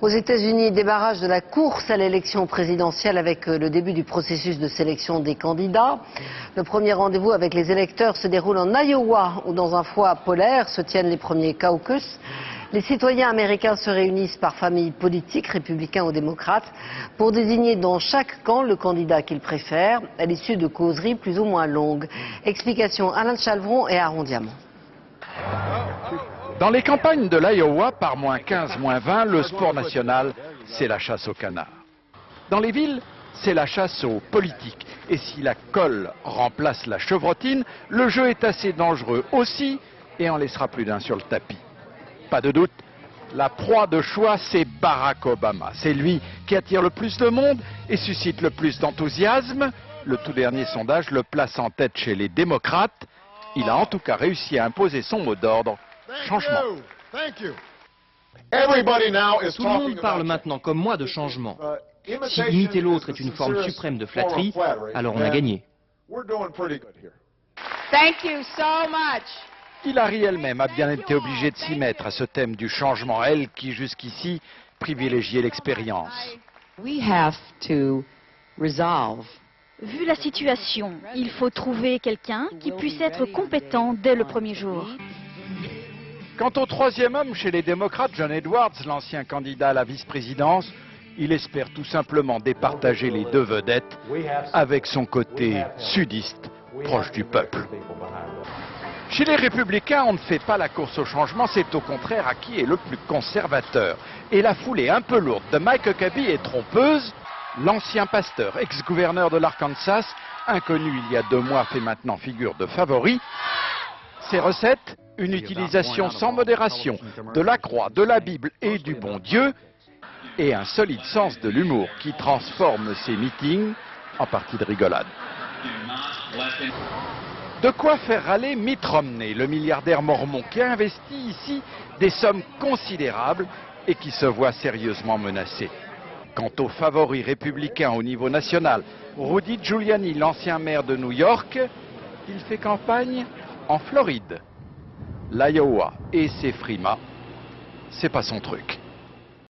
Aux États-Unis, débarrage de la course à l'élection présidentielle avec le début du processus de sélection des candidats. Le premier rendez-vous avec les électeurs se déroule en Iowa, où dans un foie polaire se tiennent les premiers caucus. Les citoyens américains se réunissent par famille politique, républicains ou démocrates, pour désigner dans chaque camp le candidat qu'ils préfèrent, à l'issue de causeries plus ou moins longues. Explication Alain Chalvron et Aaron Diamant. Dans les campagnes de l'Iowa, par -15, -20, le sport national, c'est la chasse au canard. Dans les villes, c'est la chasse aux politiques. Et si la colle remplace la chevrotine, le jeu est assez dangereux aussi et en laissera plus d'un sur le tapis. Pas de doute, la proie de choix, c'est Barack Obama. C'est lui qui attire le plus de monde et suscite le plus d'enthousiasme. Le tout dernier sondage le place en tête chez les démocrates. Il a en tout cas réussi à imposer son mot d'ordre. Changement. Tout le monde parle maintenant, comme moi, de changement. Si imiter l'autre est une forme suprême de flatterie, alors on a gagné. Hillary elle-même a bien été obligée de s'y mettre à ce thème du changement, elle qui jusqu'ici privilégiait l'expérience. Vu la situation, il faut trouver quelqu'un qui puisse être compétent dès le premier jour. Quant au troisième homme chez les démocrates, John Edwards, l'ancien candidat à la vice-présidence, il espère tout simplement départager les deux vedettes avec son côté sudiste, proche du peuple. Chez les républicains, on ne fait pas la course au changement, c'est au contraire à qui est le plus conservateur. Et la foulée un peu lourde de Mike Huckabee est trompeuse. L'ancien pasteur, ex-gouverneur de l'Arkansas, inconnu il y a 2 mois, fait maintenant figure de favori. Ses recettes, une utilisation sans modération de la croix, de la Bible et du bon Dieu, et un solide sens de l'humour qui transforme ses meetings en parties de rigolade. De quoi faire râler Mitt Romney, le milliardaire mormon qui a investi ici des sommes considérables et qui se voit sérieusement menacé. Quant aux favoris républicains au niveau national, Rudy Giuliani, l'ancien maire de New York, il fait campagne en Floride. L'Iowa et ses frimas, c'est pas son truc.